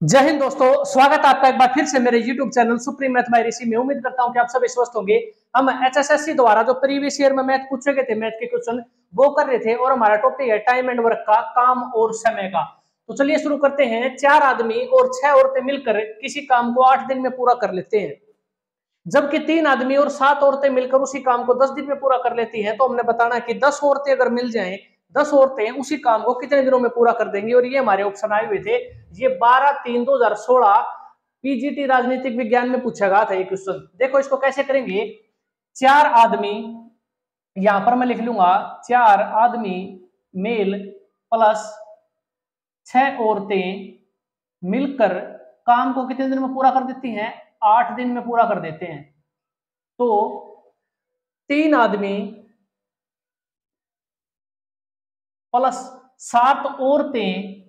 जय हिंद दोस्तों, स्वागत है आपका एक बार फिर से मेरे YouTube channel supreme math by Rishi में। उम्मीद करता हूं कि आप सब स्वस्थ होंगे। हम HSSC द्वारा जो प्रीवियस ईयर में मैथ पूछे गए थे, मैथ के क्वेश्चन वो कर रहे थे और हमारा टॉपिक है टाइम एंड वर्क का, काम और समय का। तो चलिए शुरू करते हैं। 4 आदमी और 6 औरतें मिलकर किसी काम को 8 दिन में पूरा कर लेते हैं, जबकि 3 आदमी और 7 औरतें मिलकर उसी काम को 10 दिन में पूरा कर लेती हैं। तो हमने बताना है कि 10 औरतें अगर मिल जाएं, 10 औरतें उसी काम को कितने दिनों में पूरा कर देंगी। और ये हमारे ऑप्शन आए हुए थे। ये 12/3/2016 पीजीटी राजनीतिक विज्ञान में पूछा गया था ये क्वेश्चन। देखो इसको कैसे करेंगे। 4 आदमी, यहां पर मैं लिख लूंगा 4 आदमी मेल प्लस 6 औरतें मिलकर काम को कितने दिन में पूरा कर देती हैं? 8 दिन में पूरा कर देते हैं। तो 3 आदमी प्लस 7 औरतें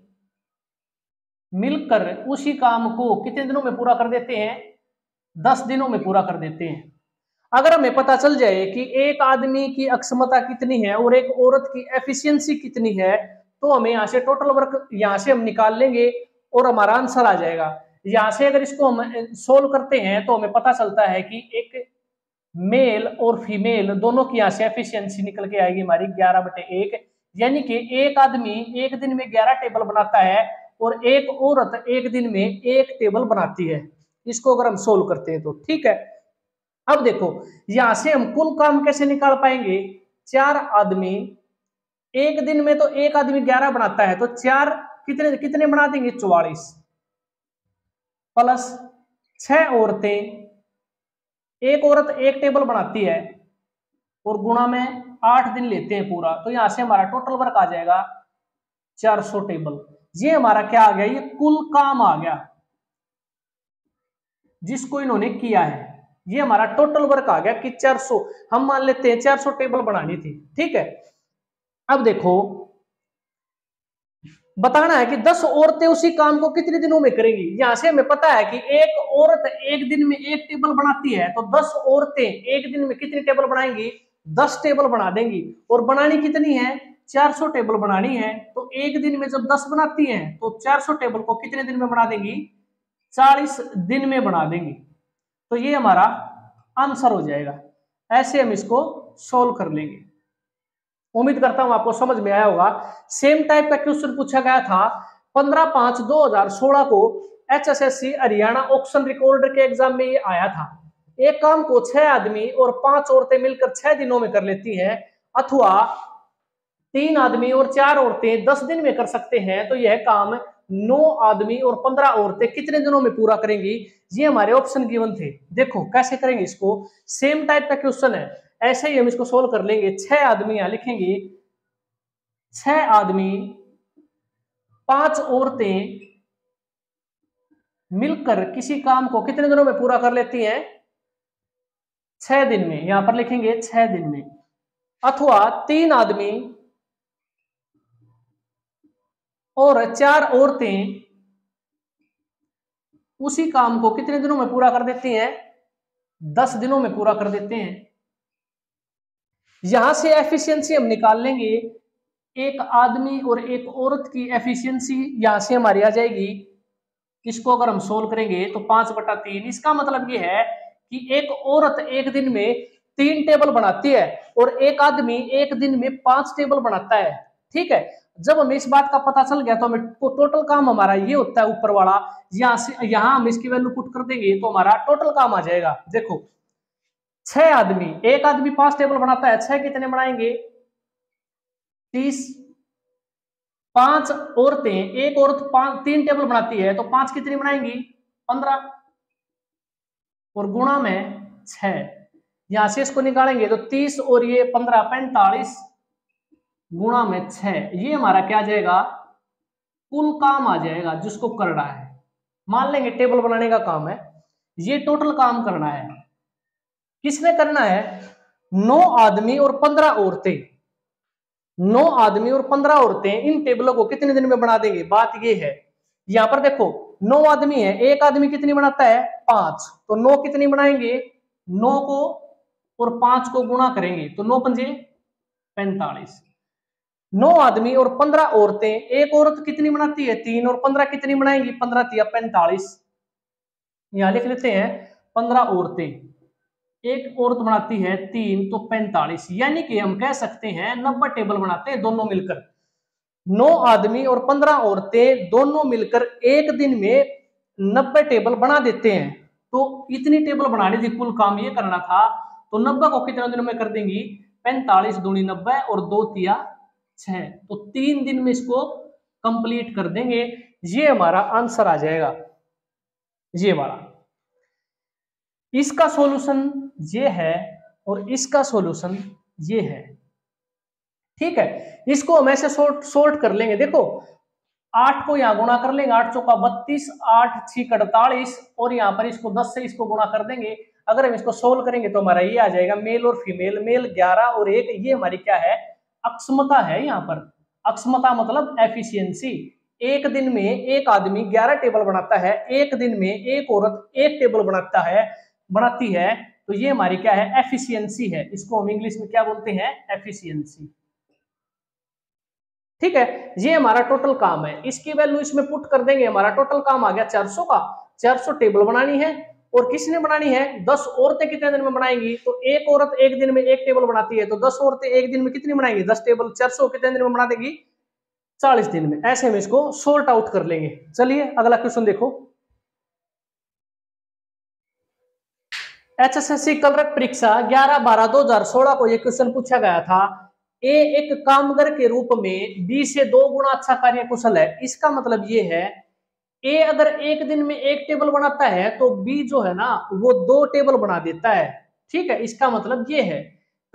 मिलकर उसी काम को कितने दिनों में पूरा कर देते हैं? 10 दिनों में पूरा कर देते हैं। अगर हमें पता चल जाए कि एक आदमी की अक्षमता कितनी है और एक औरत की एफिशिएंसी कितनी है, तो हमें यहां से टोटल वर्क यहां से हम निकाल लेंगे और हमारा आंसर आ जाएगा। यहां से अगर इसको हम सोल्व करते हैं तो हमें पता चलता है कि एक मेल और फीमेल दोनों की यहां से एफिशिएंसी निकल के आएगी हमारी 11/1, यानी कि एक आदमी एक दिन में 11 टेबल बनाता है और एक औरत एक दिन में 1 टेबल बनाती है। इसको अगर हम सोल्व करते हैं तो ठीक है। अब देखो यहां से हम कुल काम कैसे निकाल पाएंगे। 4 आदमी, एक दिन में तो एक आदमी 11 बनाता है, तो 4 कितने कितने बना देंगे? 44 प्लस 6 औरतें, एक औरत 1 टेबल बनाती है और गुणा में 8 दिन लेते हैं पूरा, तो यहां से हमारा टोटल वर्क आ जाएगा 400 टेबल। ये हमारा क्या आ गया? ये कुल काम आ गया जिसको इन्होंने किया है। ये हमारा टोटल वर्क आ गया कि 400, हम मान लेते हैं 400 टेबल बनानी थी, ठीक है। अब देखो बताना है कि 10 औरतें उसी काम को कितने दिनों में करेंगी। यहां से हमें पता है कि एक औरत एक दिन में 1 टेबल बनाती है, तो 10 औरतें एक दिन में कितनी टेबल बनाएंगी? 10 टेबल बना देंगी। और बनानी कितनी है? 400 टेबल बनानी है। तो एक दिन में जब 10 बनाती हैं तो 400 टेबल को कितने दिन में बना देंगी? 40 दिन में बना देंगी। तो ये हमारा आंसर हो जाएगा। ऐसे हम इसको सोल्व कर लेंगे। उम्मीद करता हूं आपको समझ में आया होगा। सेम टाइप का क्वेश्चन पूछा गया था 15/5/2016 को HSSC हरियाणा ऑक्शन रिकॉर्डर के एग्जाम में ये आया था। एक काम को 6 आदमी और 5 औरतें मिलकर 6 दिनों में कर लेती हैं, अथवा 3 आदमी और 4 औरतें 10 दिन में कर सकते हैं, तो यह काम 9 आदमी और 15 औरतें कितने दिनों में पूरा करेंगी। ये हमारे ऑप्शन गिवन थे। देखो कैसे करेंगे इसको। सेम टाइप का क्वेश्चन है, ऐसे ही हम इसको सोल्व कर लेंगे। 6 आदमी यहां लिखेंगे, 6 आदमी 5 औरतें मिलकर किसी काम को कितने दिनों में पूरा कर लेती हैं? 6 दिन में। यहां पर लिखेंगे 6 दिन में। अथवा 3 आदमी और 4 औरतें उसी काम को कितने दिनों में पूरा कर देती हैं? 10 दिनों में पूरा कर देते हैं। यहां से एफिशिएंसी हम निकाल लेंगे। एक आदमी और एक औरत की एफिशिएंसी यहां से हमारी आ जाएगी। इसको अगर हम सोल्व करेंगे तो 5/3। इसका मतलब ये है कि एक औरत एक दिन में 3 टेबल बनाती है और एक आदमी एक दिन में 5 टेबल बनाता है, ठीक है। जब हमें इस बात का पता चल गया तो हमें टोटल काम हमारा ये होता है ऊपर वाला। यहां से यहां हम इसकी वैल्यू पुट कर देंगे तो हमारा टोटल काम आ जाएगा। देखो 6 आदमी, एक आदमी 5 टेबल बनाता है, 6 कितने बनाएंगे? 30। 5 औरतें, एक औरत 3 टेबल बनाती है, तो 5 कितनी बनाएंगी? 15 और गुणा में 6। यहां से इसको निकालेंगे तो 30 और ये 15 45 गुणा में 6। ये हमारा क्या आ जाएगा? कुल काम आ जाएगा जिसको करना है। मान लेंगे टेबल बनाने का काम है, ये टोटल काम करना है। किसने करना है? 9 आदमी और 15 औरतें। 9 आदमी और 15 औरतें इन टेबलों को कितने दिन में बना देंगे? बात ये है। यहां पर देखो 9 आदमी है, एक आदमी कितनी बनाता है? 5। तो 9 कितनी बनाएंगे? 9 को और 5 को गुणा करेंगे तो 9 पंजे 45। 9 आदमी और 15 औरतें, एक औरत कितनी बनाती है 3 और 15 कितनी बनाएंगी 15 तिया 45। यहां लिख लेते हैं 15 औरतें, एक औरत बनाती है 3 तो 45, यानी कि हम कह सकते हैं 90 टेबल बनाते हैं दोनों मिलकर। 9 आदमी और 15 औरतें दोनों मिलकर एक दिन में 90 टेबल बना देते हैं। तो इतनी टेबल बनानी थी, कुल काम ये करना था, तो 90 को कितने दिनों में कर देंगी 45 दूनी 90 और 2 तिया 6, तो 3 दिन में इसको कंप्लीट कर देंगे। ये हमारा आंसर आ जाएगा, ये वाला। इसका सॉल्यूशन ये है और इसका सॉल्यूशन ये है। ठीक है, इसको हम ऐसे सोल्ट कर लेंगे। देखो 8 को यहां गुणा कर लेंगे, 8 चौका 32, 8 6 48, और यहां पर इसको 10 से इसको गुणा कर देंगे। अगर हम इसको सोल्व करेंगे तो हमारा ये आ जाएगा मेल और फीमेल, मेल 11 और 1, ये हमारी क्या है अक्षमता है। यहाँ पर अक्षमता मतलब एफिशिएंसी। एक दिन में एक आदमी 11 टेबल बनाता है, एक दिन में एक औरत 1 टेबल बनाती है, तो ये हमारी क्या है एफिशिएंसी है। इसको हम इंग्लिश में क्या बोलते हैं एफिशिएंसी। ठीक है, ये हमारा टोटल काम है, इसकी वैल्यू इसमें पुट कर देंगे, हमारा टोटल काम आ गया 400 का। 400 टेबल बनानी है, और किसने बनानी है 10 औरतें कितने दिन में बनाएंगी, तो एक औरत एक दिन में 1 टेबल बनाती है, तो 10 औरतें एक दिन में कितनी बनाएंगी 10 टेबल, 400 कितने दिन में बना देगी 40 दिन में। ऐसे हम इसको सॉर्ट आउट कर लेंगे। चलिए अगला क्वेश्चन देखो। HSSC कलरक परीक्षा 11/12/2016 को यह क्वेश्चन पूछा गया था। ए एक कामगर के रूप में बी से 2 गुना अच्छा कार्य कुशल है। इसका मतलब ये है ए अगर एक दिन में 1 टेबल बनाता है तो बी जो है ना वो 2 टेबल बना देता है। ठीक है, इसका मतलब ये है।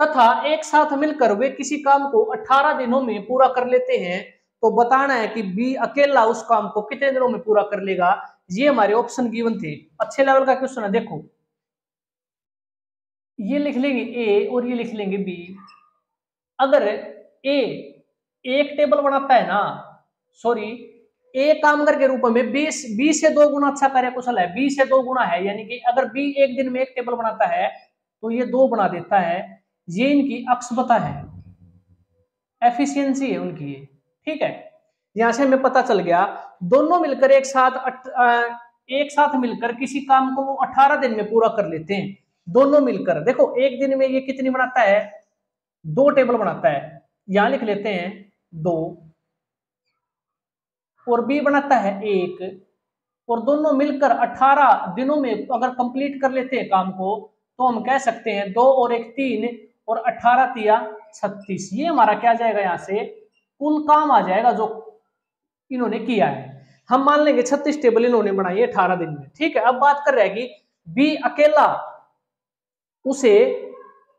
तथा एक साथ मिलकर वे किसी काम को 18 दिनों में पूरा कर लेते हैं, तो बताना है कि बी अकेला उस काम को कितने दिनों में पूरा कर लेगा। ये हमारे ऑप्शन गिवन थे, अच्छे लेवल का क्वेश्चन है। देखो ये लिख लेंगे ए और ये लिख लेंगे बी। अगर ए 1 टेबल बनाता है ना, सॉरी ए कामगर के रूप में बी से 2 गुना अच्छा कार्य कुशल है, बी से 2 गुना है, यानी कि अगर बी एक दिन में 1 टेबल बनाता है तो ये 2 बना देता है। ये इनकी अक्षमता है, एफिशिएंसी है उनकी ये। ठीक है, यहां से हमें पता चल गया दोनों मिलकर एक साथ मिलकर किसी काम को वो 18 दिन में पूरा कर लेते हैं। दोनों मिलकर देखो एक दिन में ये कितनी बनाता है 2 टेबल बनाता है, यहां लिख लेते हैं 2, और बी बनाता है 1, और दोनों मिलकर 18 दिनों में अगर कंप्लीट कर लेते हैं काम को, तो हम कह सकते हैं 2 और 1 3 और 18 तिया 36। ये हमारा क्या जाएगा यहां से कुल काम आ जाएगा जो इन्होंने किया है। हम मान लेंगे 36 टेबल इन्होंने बनाई है 18 दिन में। ठीक है, अब बात कर रहे हैं कि बी अकेला उसे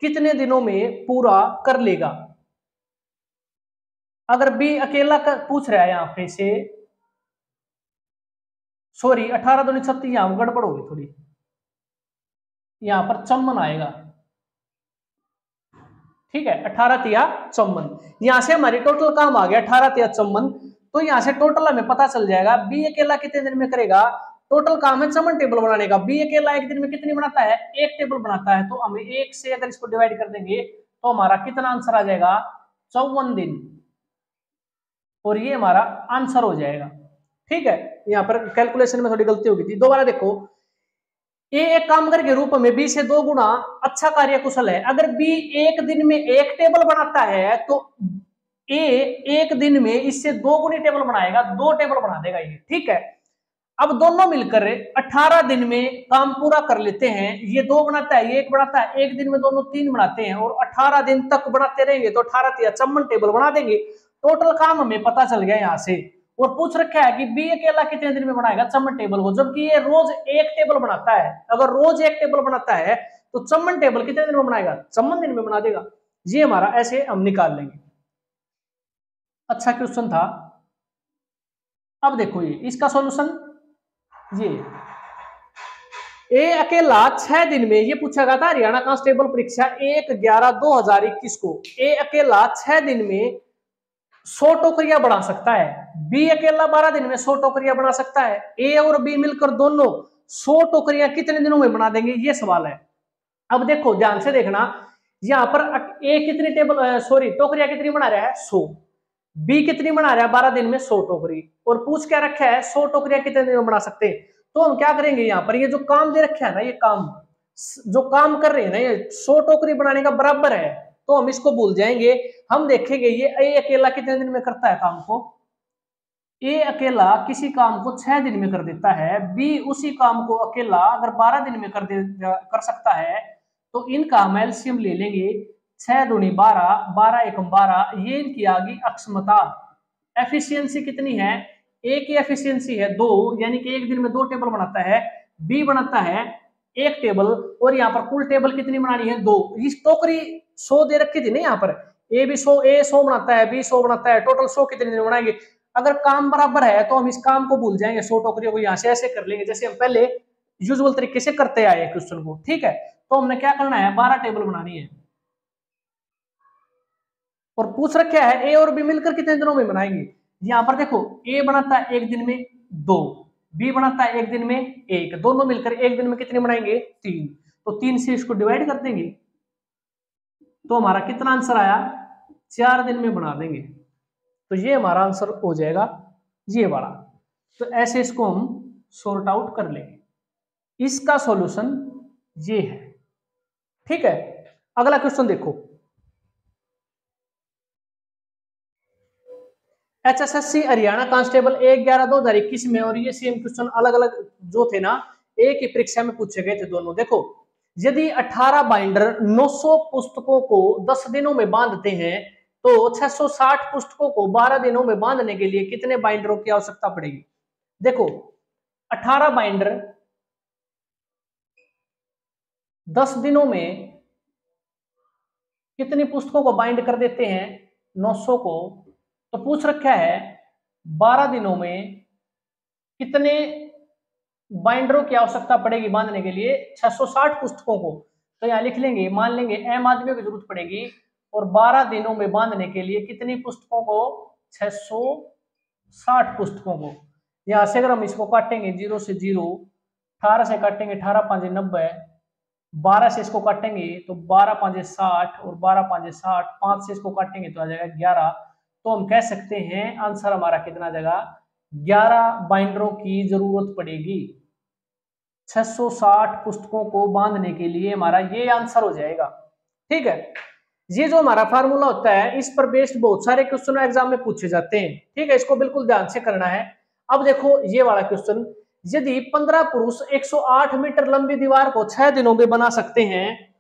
कितने दिनों में पूरा कर लेगा। अगर बी अकेला पूछ रहा है यहां पे से, सॉरी 18 दूनी 36, यहां गड़बड़ होगी थोड़ी, यहां पर 54 आएगा। ठीक है, 18 तिया 54, यहां से हमारी टोटल काम आ गया 18 तिया 54। तो यहां से टोटल हमें पता चल जाएगा बी अकेला कितने दिन में करेगा। टोटल काम है 54 टेबल बनाने का, बी अकेला एक दिन में कितनी बनाता है 1 टेबल बनाता है, तो हमें 1 से अगर इसको डिवाइड कर देंगे तो हमारा कितना आंसर आ जाएगा 54 दिन, और ये हमारा आंसर हो जाएगा। ठीक है, यहाँ पर कैलकुलेशन में थोड़ी गलती हो गई थी। दोबारा देखो, ए एक कामगर के रूप में बी से 2 गुना अच्छा कार्य कुशल है। अगर बी एक दिन में 1 टेबल बनाता है तो ए एक दिन में इससे 2 गुनी टेबल बनाएगा, 2 टेबल बना देगा ये। ठीक है, अब दोनों मिलकर 18 दिन में काम पूरा कर लेते हैं। ये 2 बनाता है, ये 1 बनाता है, एक दिन में दोनों 3 बनाते हैं, और 18 दिन तक बनाते रहेंगे तो 18 तिया 54 टेबल बना देंगे। टोटल काम हमें पता चल गया यहाँ से। और पूछ रखा है कि बी अकेला कितने दिन में बनाएगा 54 टेबल को, जबकि ये रोज 1 टेबल बनाता है। अगर रोज 1 टेबल बनाता है तो 54 टेबल कितने दिन में बनाएगा 54 दिन में बना देगा। ये हमारा ऐसे हम निकाल लेंगे। अच्छा क्वेश्चन था। अब देखो ये इसका सॉल्यूशन, ये ए अकेला 6 दिन में, ये पूछा गया था हरियाणा कांस्टेबल परीक्षा 1/11/2021 को। ए अकेला 6 दिन में 100 टोकरियां बना सकता है, बी अकेला 12 दिन में 100 टोकरियां बना सकता है। ए और बी मिलकर दोनों 100 टोकरियां कितने दिनों में बना देंगे, ये सवाल है। अब देखो ध्यान से देखना, यहां पर ए कितनी टेबल सॉरी टोकरियां कितनी बना रहा है 100, बी कितनी बना रहा है 12 दिन में 100 टोकरी, और पूछ क्या रखा है 100 टोकरियां कितने दिन में बना सकते हैं। तो हम क्या करेंगे यहाँ पर, ये जो काम दे रखा है ना, ये काम जो काम कर रहे हैं ना, ये 100 टोकरी बनाने का बराबर है, तो हम इसको भूल जाएंगे। हम देखेंगे ये ए अकेला कितने दिन में करता है काम को। ए अकेला किसी काम को 6 दिन में कर देता है, बी उसी काम को अकेला अगर 12 दिन में कर सकता है, तो इनका हम एलसीएम ले लेंगे। 6 दूनी 12, 12 एकम 12, ये इनकी आ गई अक्षमता। एफिशिएंसी कितनी है, ए की एफिशिएंसी है 2, यानी कि एक दिन में 2 टेबल बनाता है, बी बनाता है 1 टेबल, और यहाँ पर कुल टेबल कितनी बनानी है 2। इस टोकरी 100 दे रखी थी ना, यहाँ पर ए भी 100, ए 100 बनाता है, बी 100 बनाता है, टोटल 100 कितने दिन बनाएंगे। अगर काम बराबर है तो हम इस काम को भूल जाएंगे, 100 टोकरियों को यहाँ से ऐसे कर लेंगे जैसे हम पहले यूजुअल तरीके से करते आए क्वेश्चन को, ठीक है। तो हमने क्या करना है, 12 टेबल बनानी है, और पूछ रखा है ए और बी मिलकर कितने दिनों में बनाएंगे। यहाँ पर देखो ए बनाता है एक दिन में 2, बी बनाता है एक दिन में 1, दोनों मिलकर एक दिन में कितने बनाएंगे 3, तो 3 से इसको डिवाइड कर देंगे, तो हमारा कितना आंसर आया 4 दिन में बना देंगे। तो ये हमारा आंसर हो जाएगा ये वाला। तो ऐसे इसको हम सॉर्ट आउट कर लेंगे। इसका सॉल्यूशन ये है, ठीक है। अगला क्वेश्चन देखो, एचएसएससी हरियाणा कांस्टेबल 1/11/2021 में, और ये सेम क्वेश्चन अलग अलग जो थे ना, एक ही परीक्षा में पूछे गए थे दोनों। देखो यदि 18 बाइंडर 900 पुस्तकों को 10 दिनों में बांधते हैं, तो 660 पुस्तकों को 12 दिनों में बांधने के लिए कितने बाइंडरों की आवश्यकता पड़ेगी। देखो 18 बाइंडर 10 दिनों में कितनी पुस्तकों को बाइंड कर देते हैं 900 को, तो पूछ रखा है 12 दिनों में कितने बाइंडरों की आवश्यकता पड़ेगी बांधने के लिए 660 पुस्तकों को। तो यहां लिख लेंगे, मान लेंगे एम आदमियों की जरूरत पड़ेगी, और 12 दिनों में बांधने के लिए कितनी पुस्तकों को 660 पुस्तकों को। यहां से अगर हम इसको काटेंगे 0 से 0, 18 से काटेंगे 18 5 90, 12 से इसको काटेंगे तो 12 5 60, और 12 5 60, 5 से इसको काटेंगे तो आ जाएगा 11। तो हम कह सकते हैं आंसर हमारा कितना आ जाएगा, 11 बाइंडरों की जरूरत पड़ेगी 660 पुस्तकों को बांधने के लिए, हमारा ये आंसर हो जाएगा, ठीक है। ये जो हमारा फार्मूला होता है इस पर बेस्ड बहुत सारे क्वेश्चन एग्जाम में पूछे जाते हैं, ठीक है, इसको बिल्कुल ध्यान से करना है। अब देखो ये वाला क्वेश्चन, यदि 15 पुरुष 108 मीटर लंबी दीवार को 6 दिनों में बना सकते हैं,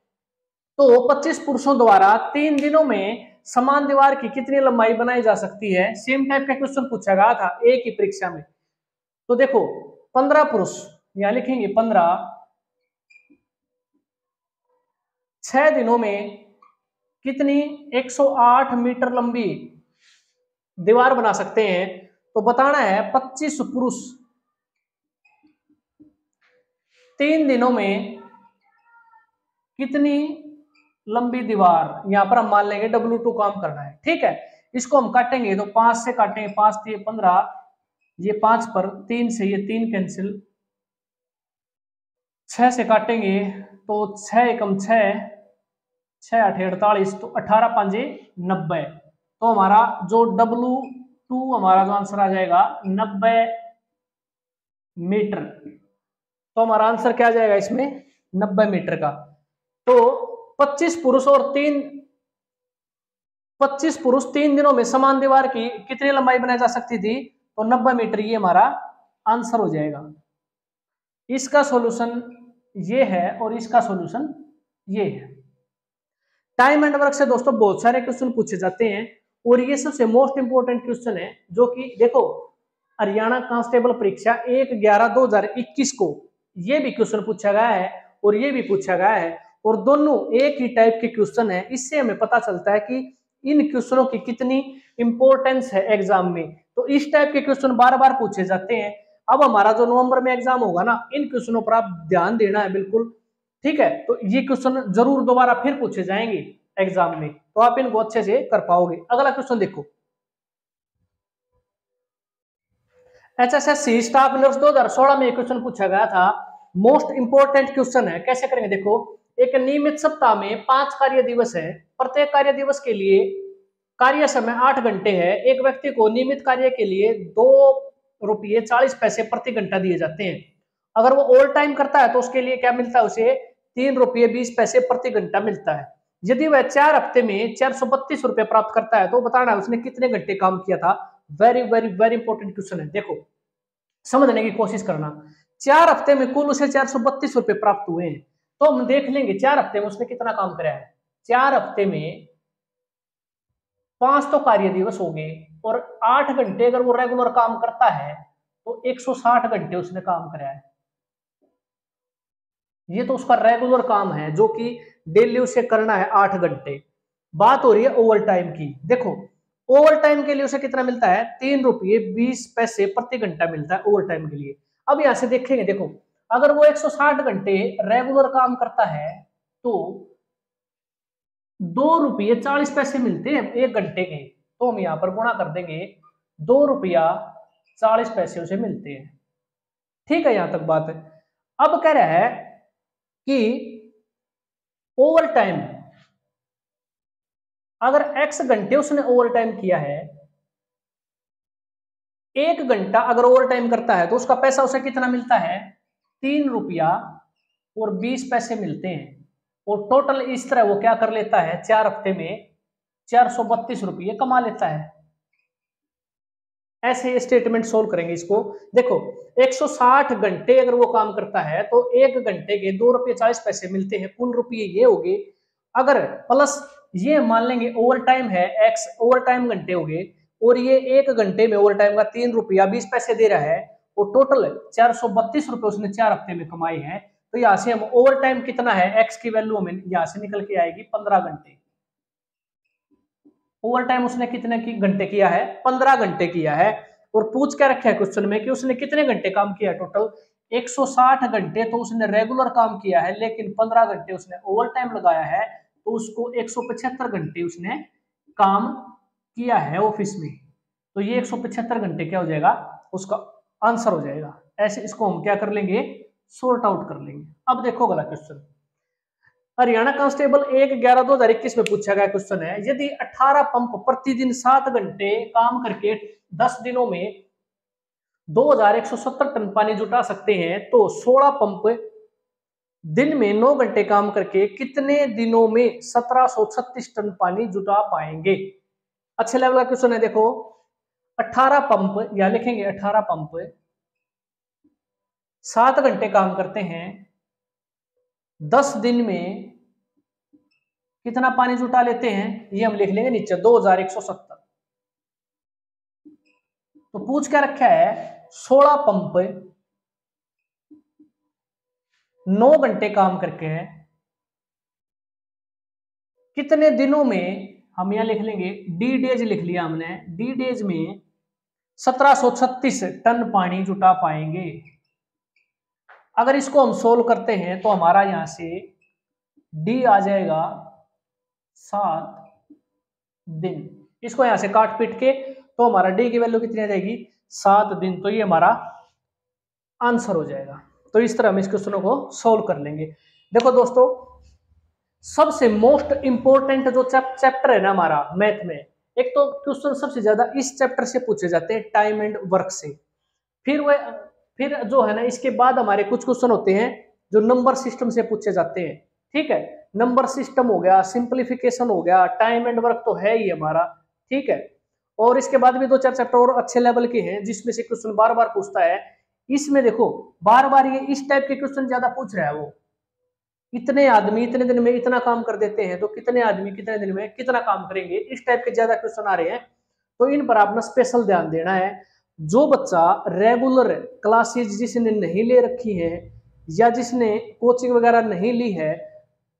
तो 25 पुरुषों द्वारा 3 दिनों में समान दीवार की कितनी लंबाई बनाई जा सकती है। सेम टाइप का क्वेश्चन पूछा गया था एक ही परीक्षा में। तो देखो 15 पुरुष, यहां लिखेंगे 15, 6 दिनों में कितनी 108 मीटर लंबी दीवार बना सकते हैं, तो बताना है 25 पुरुष 3 दिनों में कितनी लंबी दीवार, यहां पर हम मान लेंगे W2 काम करना है, ठीक है। इसको हम काटेंगे तो 5 से काटेंगे, 5 3 15, ये 5 पर 3 से ये 3 कैंसिल, 6 से काटेंगे तो 6 एकम 6, 6 8 48, तो 18 5 90। तो हमारा जो W2 हमारा जो आंसर आ जाएगा 90 मीटर। तो हमारा आंसर क्या आ जाएगा इसमें 90 मीटर का। तो 25 पुरुष 3 दिनों में समान दीवार की कितनी लंबाई बनाई जा सकती थी, तो 90 मीटर, ये हमारा आंसर हो जाएगा। इसका सॉल्यूशन ये है और इसका सॉल्यूशन ये है। टाइम एंड वर्क से दोस्तों बहुत सारे क्वेश्चन पूछे जाते हैं, और ये सबसे मोस्ट इंपोर्टेंट क्वेश्चन है, जो कि देखो हरियाणा कांस्टेबल परीक्षा 1/11/2021 को ये भी क्वेश्चन पूछा गया है और ये भी पूछा गया है, और दोनों एक ही टाइप के क्वेश्चन है। इससे हमें पता चलता है कि इन क्वेश्चनों की कितनी इंपॉर्टेंस है एग्जाम में। तो इस टाइप के क्वेश्चन बार बार पूछे जाते हैं। अब हमारा जो नवंबर में एग्जाम होगा ना, इन क्वेश्चनों पर आप ध्यान देना है बिल्कुल, ठीक है। तो ये क्वेश्चन जरूर दोबारा फिर पूछे जाएंगे एग्जाम में, तो आप इनको अच्छे से कर पाओगे। अगला क्वेश्चन देखो, एचएसएससी स्टाफ नर्स 2016 में क्वेश्चन पूछा गया था, मोस्ट इंपोर्टेंट क्वेश्चन है। कैसे करेंगे देखो, एक नियमित सप्ताह में 5 कार्य दिवस है, प्रत्येक कार्य दिवस के लिए कार्य समय 8 घंटे है, एक व्यक्ति को नियमित कार्य के लिए 2 रुपये 40 पैसे प्रति घंटा दिए जाते हैं। अगर वो ओवर टाइम करता है तो उसके लिए क्या मिलता है, उसे 3 रुपये 20 पैसे प्रति घंटा मिलता है। यदि वह 4 हफ्ते में 432 रुपये प्राप्त करता है तो बताना है उसने कितने घंटे काम किया था। Very very very important question है, देखो समझने की कोशिश करना। 4 हफ्ते में कुल उसे 432 रुपये प्राप्त हुए हैं, तो हम देख लेंगे 4 हफ्ते में उसने कितना काम कराया है। 4 हफ्ते में 5 तो कार्य दिवस हो गए और 8 घंटे अगर वो रेगुलर काम करता है तो 160 घंटे उसने काम कराया है। ये तो उसका रेगुलर काम है जो कि डेली उसे करना है 8 घंटे। बात हो रही है ओवर टाइम की। देखो ओवर टाइम के लिए उसे कितना मिलता है, 3 रुपये 20 पैसे प्रति घंटा मिलता है ओवर टाइम के लिए। अब यहां से देखेंगे, देखो अगर वो 160 घंटे रेगुलर काम करता है तो 2 रुपये 40 पैसे मिलते हैं 1 घंटे के, तो हम यहां पर गुणा कर देंगे, 2 रुपया 40 पैसे उसे मिलते हैं। ठीक है, यहां तक बात है। अब कह रहा है कि ओवर टाइम, अगर x घंटे उसने ओवर टाइम किया है, 1 घंटा अगर ओवर टाइम करता है तो उसका पैसा उसे कितना मिलता है, 3 रुपया 20 पैसे मिलते हैं। और टोटल इस तरह वो क्या कर लेता है, 4 हफ्ते में 432 रुपये कमा लेता है। ऐसे स्टेटमेंट सोल्व करेंगे इसको। देखो 160 घंटे अगर वो काम करता है तो 1 घंटे के 2 रुपये 40 पैसे मिलते हैं, कुल रुपये ये हो गए। अगर प्लस ये मान लेंगे ओवर टाइम है, एक्स ओवर टाइम घंटे हो गए, और ये 1 घंटे में ओवर टाइम का 3 रुपया 20 पैसे दे रहा है, और टोटल 432 रुपये उसने 4 हफ्ते में कमाए हैं। तो यहाँ से हम ओवर टाइम कितना है, एक्स की वैल्यू हमें यहाँ से निकल के आएगी 15 घंटे। ओवर टाइम उसने कितने की घंटे किया है, 15 घंटे किया है। और पूछ क्या रखा है क्वेश्चन में कि उसने कितने घंटे काम किया, टोटल 160 घंटे तो उसने रेगुलर काम किया है, लेकिन 15 घंटे उसने ओवर टाइम लगाया है, तो उसको 175 घंटे उसने काम किया है ऑफिस में। तो ये 175 घंटे क्या हो जाएगा, उसका आंसर हो जाएगा। ऐसे इसको हम क्या कर लेंगे, सॉर्ट आउट कर लेंगे। अब देखो अगला क्वेश्चन, हरियाणा कांस्टेबल 1/11/2021 में पूछा गया क्वेश्चन है, यदि 18 पंप प्रतिदिन 7 घंटे काम करके 10 दिनों में 2170 टन पानी जुटा सकते हैं तो 16 पंप दिन में 9 घंटे काम करके कितने दिनों में 1736 टन पानी जुटा पाएंगे। अच्छे लेवल का क्वेश्चन है। देखो 18 पंप, या लिखेंगे 18 पंप 7 घंटे काम करते हैं, 10 दिन में कितना पानी जुटा लेते हैं, ये हम लिख लेंगे नीचे 2170। तो पूछ क्या रखा है, 16 पंप 9 घंटे काम करके कितने दिनों में, हम यहां लिख लेंगे डी डेज लिख लिया हमने, डी डेज में 1736 टन पानी जुटा पाएंगे। अगर इसको हम सोल्व करते हैं तो हमारा यहां से डी आ जाएगा 7 दिन। इसको यहां से काट पीट के तो हमारा डी की वैल्यू कितनी आ जाएगी, 7 दिन। तो ये हमारा आंसर हो जाएगा। तो इस तरह हम इस क्वेश्चनों को सोल्व कर लेंगे। देखो दोस्तों, सबसे मोस्ट इंपोर्टेंट जो चैप्टर है ना हमारा मैथ में, एक तो क्वेश्चन सबसे ज्यादा इस चैप्टर से पूछे जाते हैं, टाइम एंड वर्क से। फिर जो है ना, इसके बाद हमारे कुछ क्वेश्चन होते हैं जो नंबर सिस्टम से पूछे जाते हैं। ठीक है, नंबर सिस्टम हो गया, सिंप्लीफिकेशन हो गया, टाइम एंड वर्क तो है ही हमारा। ठीक है, और इसके बाद भी 2-4 चैप्टर और अच्छे लेवल के हैं जिसमें से क्वेश्चन बार बार पूछता है। इसमें देखो बार बार ये इस टाइप के क्वेश्चन ज्यादा पूछ रहा है। वो इतने आदमी इतने दिन में इतना काम कर देते हैं, तो कितने आदमी कितने दिन में कितना काम करेंगे, इस टाइप के ज्यादा क्वेश्चन आ रहे हैं। तो इन पर आपने स्पेशल ध्यान देना है। जो बच्चा रेगुलर क्लासेज जिसने नहीं ले रखी है या जिसने कोचिंग वगैरह नहीं ली है,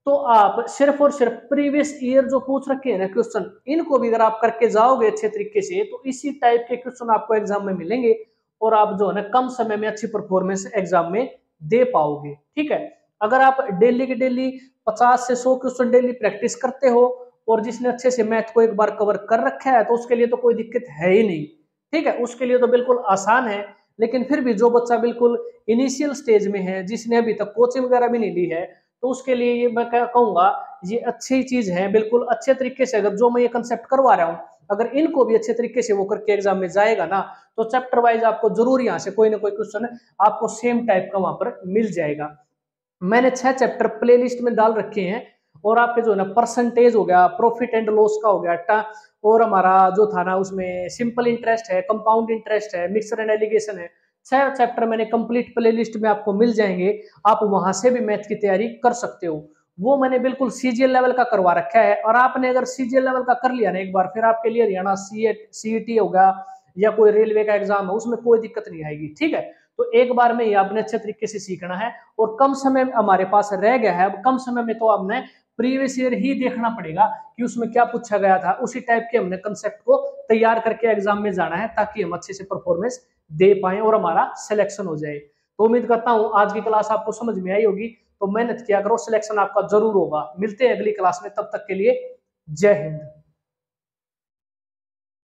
तो आप सिर्फ और सिर्फ प्रीवियस ईयर जो पूछ रखे हैं ना क्वेश्चन, इनको भी अगर आप करके जाओगे अच्छे तरीके से, तो इसी टाइप के क्वेश्चन आपको एग्जाम में मिलेंगे और आप जो है ना कम समय में अच्छी परफॉर्मेंस एग्जाम में दे पाओगे। ठीक है, अगर आप डेली के डेली 50 से 100 क्वेश्चन डेली प्रैक्टिस करते हो और जिसने अच्छे से मैथ को एक बार कवर कर रखा है, तो उसके लिए तो कोई दिक्कत है ही नहीं। ठीक है, उसके लिए तो बिल्कुल आसान है। लेकिन फिर भी जो बच्चा बिल्कुल इनिशियल स्टेज में है, जिसने अभी तक कोचिंग वगैरह भी नहीं ली है, तो उसके लिए ये मैं क्या कहूंगा, ये अच्छी चीज है। बिल्कुल अच्छे तरीके से अगर जो मैं ये कंसेप्ट करवा रहा हूँ अगर इनको भी अच्छे तरीके से वो करके एग्जाम में जाएगा ना, तो चैप्टर वाइज आपको जरूर यहाँ से कोई ना कोई क्वेश्चन आपको सेम टाइप का वहां पर मिल जाएगा। मैंने 6 चैप्टर प्ले लिस्ट में डाल रखे हैं, और आपके जो है ना परसेंटेज हो गया, प्रॉफिट एंड लॉस का हो गया, और हमारा जो था ना उसमें सिंपल इंटरेस्ट है, कंपाउंड इंटरेस्ट है, मिक्सर एंड एलिगेशन है, 6 चैप्टर मैंने कंप्लीट प्ले लिस्ट में आपको मिल जाएंगे। आप वहां से भी मैथ की तैयारी कर सकते हो। वो मैंने बिल्कुल सीजीएल लेवल का करवा रखा है, और आपने अगर सीजीएल लेवल का कर लिया ना एक बार, फिर आपके लिए हरियाणा सीईटी होगा या कोई रेलवे का एग्जाम है, उसमें कोई दिक्कत नहीं आएगी। ठीक है, तो एक बार में ही आपने अच्छे तरीके से सीखना है, और कम समय हमारे पास रह गया है, अब कम समय में तो आपने प्रीवियस ईयर ही देखना पड़ेगा कि उसमें क्या पूछा गया था, उसी टाइप के हमने कंसेप्ट को तैयार करके एग्जाम में जाना है, ताकि हम अच्छे से परफॉर्मेंस दे पाए और हमारा सिलेक्शन हो जाए। तो उम्मीद करता हूं आज की क्लास आपको समझ में आई होगी। तो मेहनत किया करो, सिलेक्शन आपका जरूर होगा। मिलते हैं अगली क्लास में, तब तक के लिए जय हिंद।